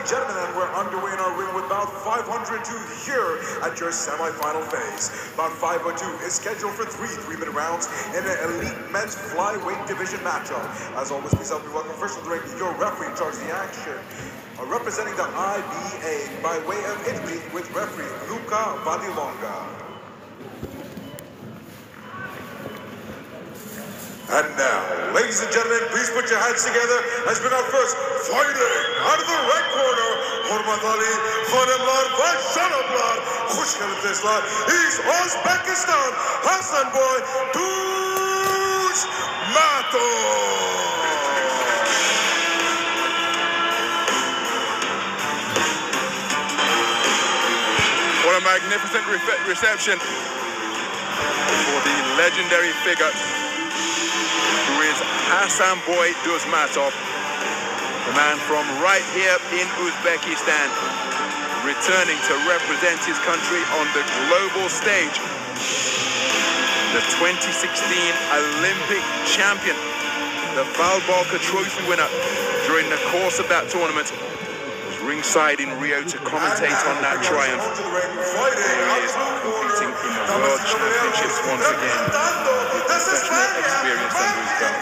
and gentlemen, and we're underway in our ring with bout 502 here at your semi-final phase. Bout 502 is scheduled for three-minute rounds in an elite men's flyweight division matchup. As always, please help me welcome first of the ring, your referee in charge of the action. Representing the IBA by way of Italy with referee Luca Vadilonga. And now, ladies and gentlemen, please put your hands together as we bring our first fighting out of the right corner. Hormatali, Khanamlar, Vashanablar, Khushkalifislar, he's Uzbekistan, Hasanboy Do. What a magnificent reception for the legendary figure who is Hasanboy Do, the man from right here in Uzbekistan, returning to represent his country on the global stage. The 2016 Olympic champion, the Valbalka Trophy winner during the course of that tournament, was ringside in Rio to commentate on that triumph. There he is, competing in the World Championships once again. Professional experience under his belt.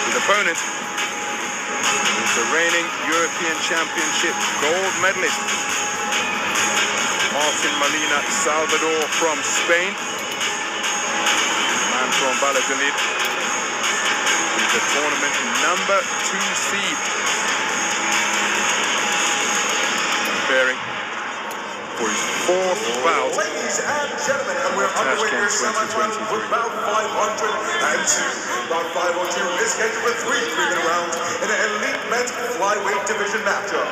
His opponent is the reigning European Championship gold medalist, Martin Molina Salvador from Spain. Man from Valladolid. He's the tournament number 2 seed. Preparing for his 4th bout. Ladies and gentlemen, and we're underway here semi-final with bout 502. Bout 502 is scheduled for three-minute rounds in an elite men's flyweight division matchup.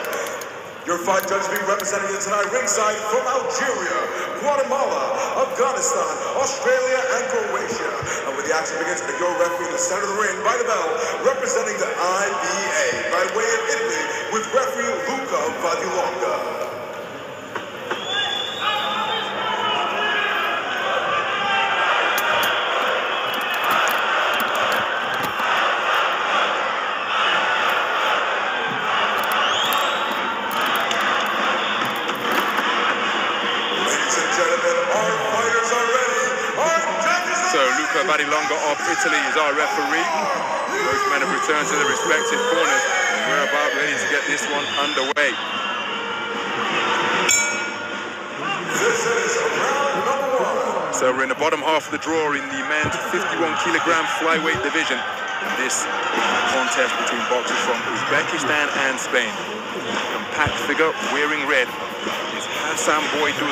Your 5 judges being represented tonight ringside from Algeria, Guatemala, Afghanistan, Australia, and Croatia. And when the action begins, your referee in the center of the ring by the bell, representing the IBA by way of Italy with referee Luca Vadilonga. Vadilonga of Italy is our referee. Both men have returned to their respective corners, and we're about ready to get this one underway. So we're in the bottom half of the draw in the men's 51-kilogram flyweight division. This contest between boxers from Uzbekistan and Spain. Compact figure wearing red is Hasanboy Do.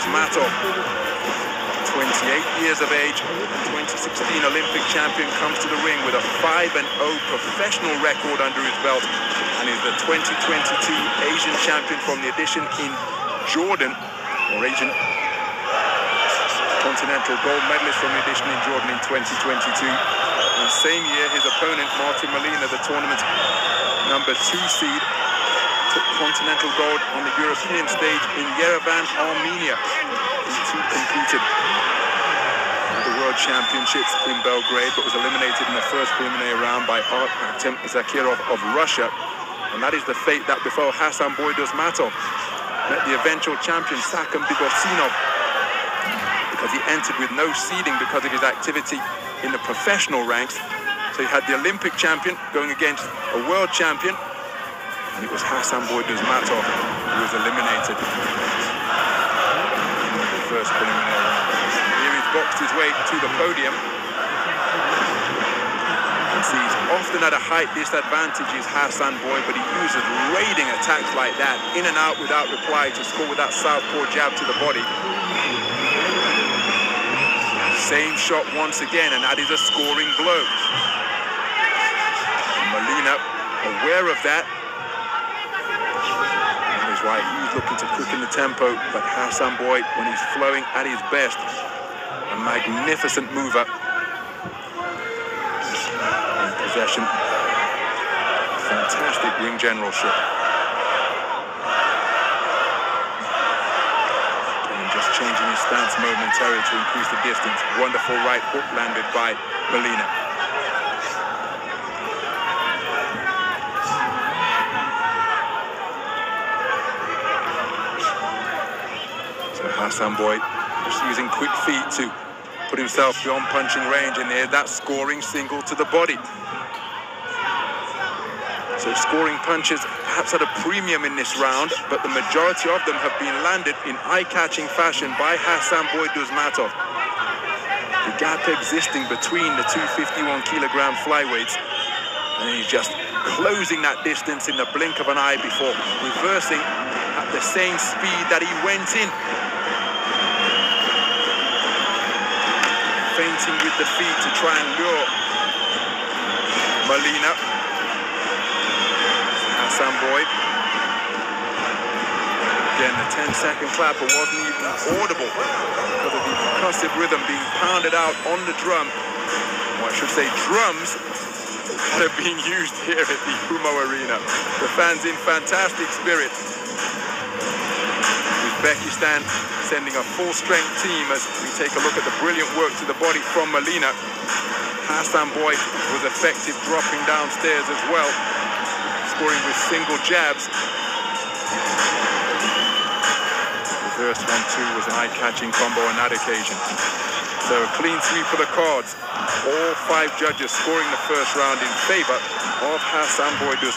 28 years of age, 2016 Olympic champion, comes to the ring with a 5-0 professional record under his belt, and is the 2022 Asian champion from the edition in Jordan, or Asian Continental gold medalist from the edition in Jordan in 2022. In the same year, his opponent, Martin Molina, the tournament number 2 seed, took continental gold on the European stage in Yerevan, Armenia. He competed at the World Championships in Belgrade, but was eliminated in the first preliminary round by Artem Zakirov of Russia. And that is the fate that befell Hasanboy Do. Met the eventual champion Sakum Bigorsinov because he entered with no seeding because of his activity in the professional ranks. So he had the Olympic champion going against a world champion, and it was Hasanboy Do. Who was eliminated in the first preliminary round. Here he's boxed his way to the podium. He's often at a height disadvantage, is Hasanboy, but he uses raiding attacks like that, in and out without reply, to score with that southpaw jab to the body. Same shot once again, and that is a scoring blow. Molina, aware of that, that is why he's looking to quicken the tempo, but Hasanboy, when he's flowing at his best, a magnificent mover. Possession, fantastic ring generalship. And just changing his stance momentarily to increase the distance. Wonderful right hook landed by Molina. So Hasanboy just using quick feet to put himself beyond punching range, and there's that scoring single to the body. So scoring punches perhaps at a premium in this round, but the majority of them have been landed in eye-catching fashion by Hasanboy Do. The gap existing between the two 51-kilogram flyweights, and he's just closing that distance in the blink of an eye before reversing at the same speed that he went in. Feinting with the feet to try and lure Molina. Hasanboy. Again, the 10-second clapper wasn't even audible because of the percussive rhythm being pounded out on the drum. Or I should say drums that are being used here at the Humo Arena. The fans in fantastic spirit. Uzbekistan sending a full-strength team as we take a look at the brilliant work to the body from Molina. Hasanboy was effective dropping downstairs as well, scoring with single jabs. Reverse 1-2 was an eye-catching combo on that occasion. So a clean sweep for the cards. All 5 judges scoring the first round in favor of Hasanboy Do.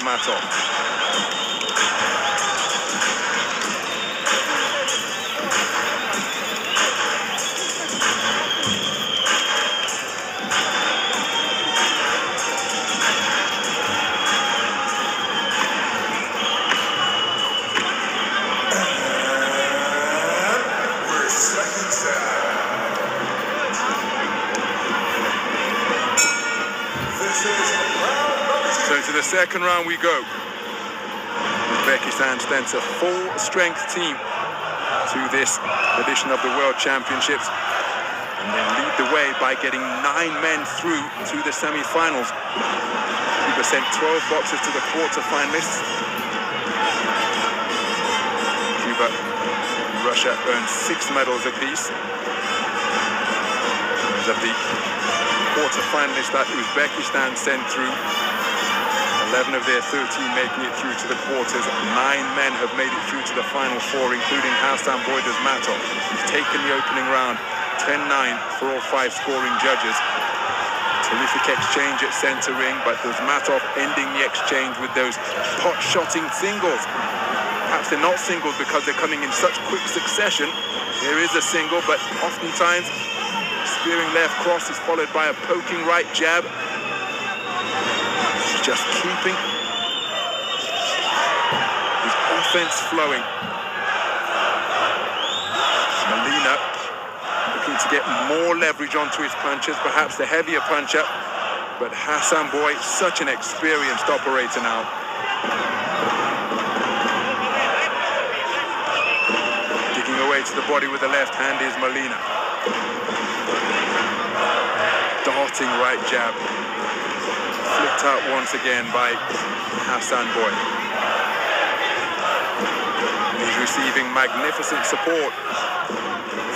To the second round we go. Uzbekistan sends a full-strength team to this edition of the World Championships, and they lead the way by getting 9 men through to the semi-finals. Cuba sent 12 boxers to the quarter-finalists. Cuba and Russia earned 6 medals apiece. As of the quarter-finalists that Uzbekistan sent through, 11 of their 13 making it through to the quarters. 9 men have made it through to the final 4, including Hasanboy Do. He's taken the opening round 10-9 for all 5 scoring judges. Terrific exchange at center ring, but Dozmatov ending the exchange with those pot-shotting singles. Perhaps they're not singles because they're coming in such quick succession. There is a single, but oftentimes spearing left cross is followed by a poking right jab. Just keeping his offense flowing. Molina looking to get more leverage onto his punches, perhaps the heavier puncher, but Hasanboy, such an experienced operator now. Digging away to the body with the left hand is Molina. Darting right jab. Flipped out once again by Hasanboy. He's receiving magnificent support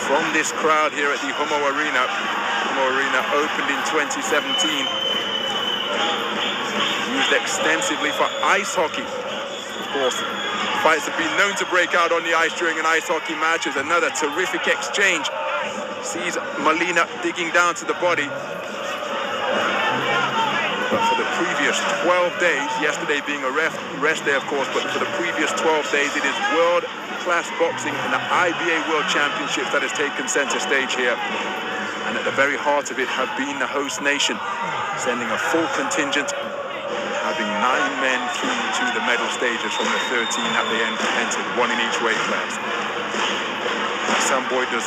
from this crowd here at the Humo Arena. Humo Arena opened in 2017. Used extensively for ice hockey. Of course, fights have been known to break out on the ice during an ice hockey match. As another terrific exchange. Sees Molina digging down to the body. But for the previous 12 days, yesterday being a rest day, of course, but for the previous 12 days, it is world-class boxing and the IBA World Championships that has taken center stage here. And at the very heart of it have been the host nation, sending a full contingent, having 9 men through to the medal stages from the 13 that they entered, 1 in each weight class. Hasanboy Do,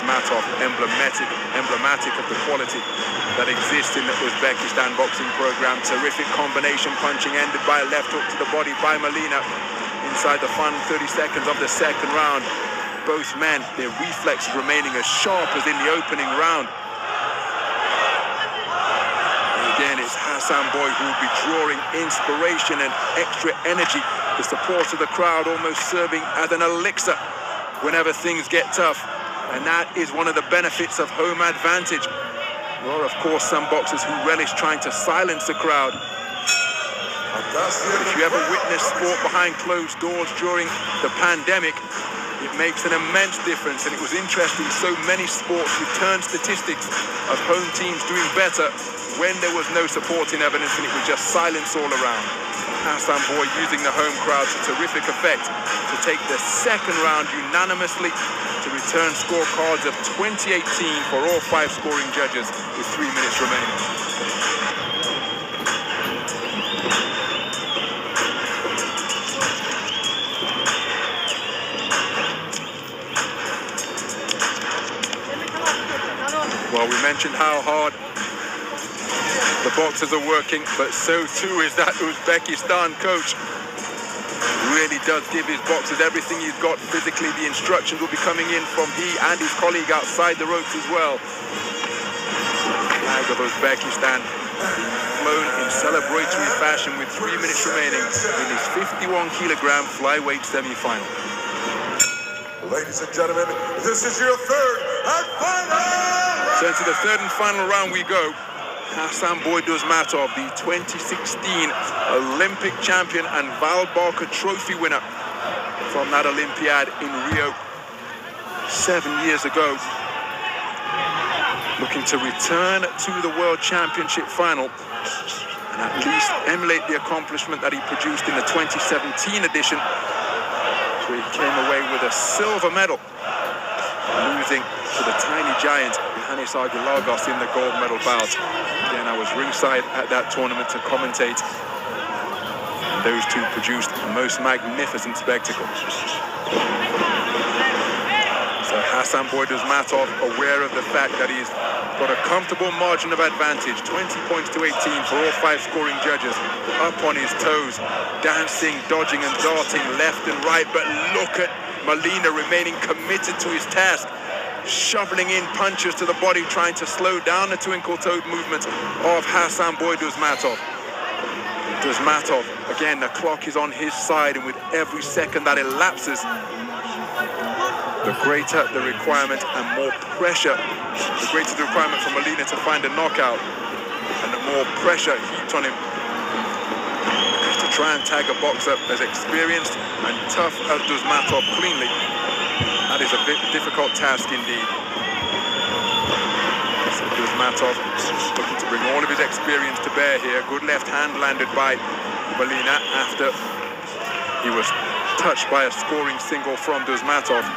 emblematic of the quality that exists in the Uzbekistan boxing program. Terrific combination punching ended by a left hook to the body by Molina inside the final 30 seconds of the second round. Both men, their reflexes remaining as sharp as in the opening round. And again, it's Hasanboy who will be drawing inspiration and extra energy. The support of the crowd almost serving as an elixir whenever things get tough. And that is one of the benefits of home advantage. There are, of course, some boxers who relish trying to silence the crowd. If you ever witnessed sport behind closed doors during the pandemic, it makes an immense difference. And it was interesting, so many sports returned statistics of home teams doing better when there was no supporting evidence and it was just silence all around. Hasanboy using the home crowd to terrific effect to take the second round unanimously to return scorecards of 2018 for all 5 scoring judges with 3 minutes remaining. Well, we mentioned how hard the boxers are working, but so too is that Uzbekistan coach. Really does give his boxers everything he's got physically. The instructions will be coming in from he and his colleague outside the ropes as well. Flag of Uzbekistan flown in celebratory fashion with 3 minutes remaining in his 51-kilogram flyweight semi-final. Ladies and gentlemen, this is your third and final round. So to the third and final round we go. Hasanboy Do, the 2016 Olympic champion and Val Barker Trophy winner from that Olympiad in Rio 7 years ago. Looking to return to the World Championship final and at least emulate the accomplishment that he produced in the 2017 edition, where he came away with a silver medal, losing to the tiny giant Yanis in the gold medal bout. Again, I was ringside at that tournament to commentate. And those two produced a most magnificent spectacle. So Hasanboy Do, aware of the fact that he's got a comfortable margin of advantage, 20 points to 18 for all 5 scoring judges, up on his toes, dancing, dodging and darting left and right, but look at Molina remaining committed to his task, shoveling in punches to the body, trying to slow down the twinkle-toed movement of Hasanboy Do. Again, the clock is on his side, and with every second that elapses, the greater the requirement and more pressure, the greater the requirement for Molina to find a knockout, and the more pressure heaped on him to try and tag a boxer as experienced and tough as Duzmatov cleanly. That is a difficult task indeed. So Duzmatov looking to bring all of his experience to bear here. Good left hand landed by Molina after he was touched by a scoring single from Duzmatov.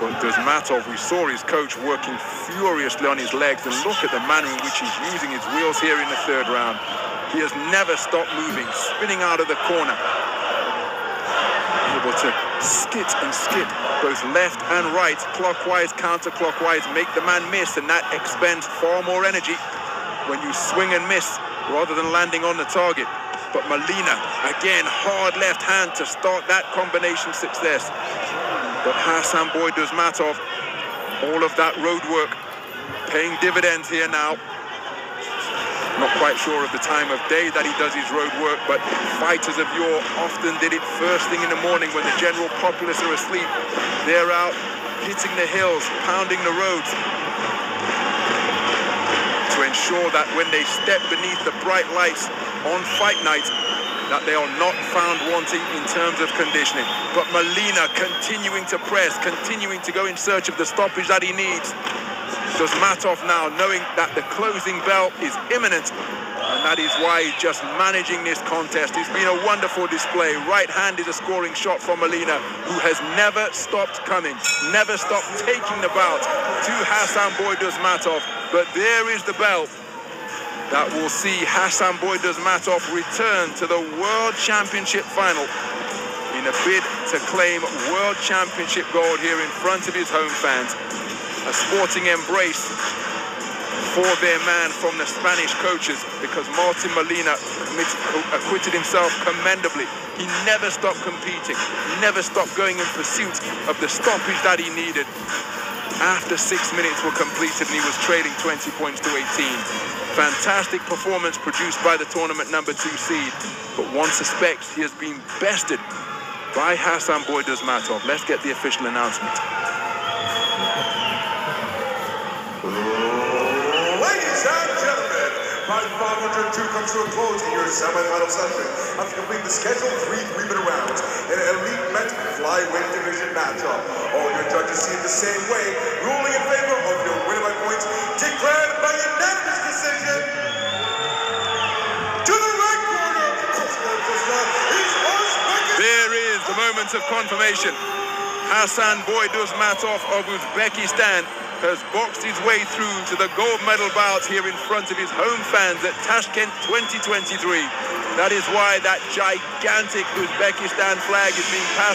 But Duzmatov, we saw his coach working furiously on his legs, and look at the manner in which he's using his wheels here in the third round. He has never stopped moving, spinning out of the corner, able to skit and skip both left and right, clockwise, counterclockwise, make the man miss, and that expends far more energy when you swing and miss rather than landing on the target. But Molina, again, hard left hand to start that combination success. But Hasanboy Do, all of that road work paying dividends here now. Not quite sure of the time of day that he does his road work, but fighters of yore often did it first thing in the morning when the general populace are asleep. They're out hitting the hills, pounding the roads, to ensure that when they step beneath the bright lights on fight night, that they are not found wanting in terms of conditioning. But Molina continuing to press, continuing to go in search of the stoppage that he needs. Duzmatov now knowing that the closing bell is imminent, and that is why he's just managing this contest. It's been a wonderful display. Right hand is a scoring shot from Molina, who has never stopped coming, never stopped taking the bout to Hasanboy Do. But there is the bell that will see Hasanboy Do return to the World Championship final in a bid to claim World Championship gold here in front of his home fans. A sporting embrace for their man from the Spanish coaches, because Martin Molina acquitted himself commendably. He never stopped competing, never stopped going in pursuit of the stoppage that he needed. After 6 minutes were completed and he was trailing 20 points to 18. Fantastic performance produced by the tournament number 2 seed, but one suspects he has been bested by Hasanboy Do. Let's get the official announcement. Ladies and gentlemen, round 502 comes to a close in your semi-final session after completing the scheduled 3 3-minute rounds in an elite men's flyweight division matchup. All your judges see it the same way, ruling in favor of your winner by points, declared by unanimous decision. To the right corner, is Uzbekistan. There is the moment of confirmation. Hasanboy Do of Uzbekistan has boxed his way through to the gold medal bout here in front of his home fans at Tashkent 2023. That is why that gigantic Uzbekistan flag is being passed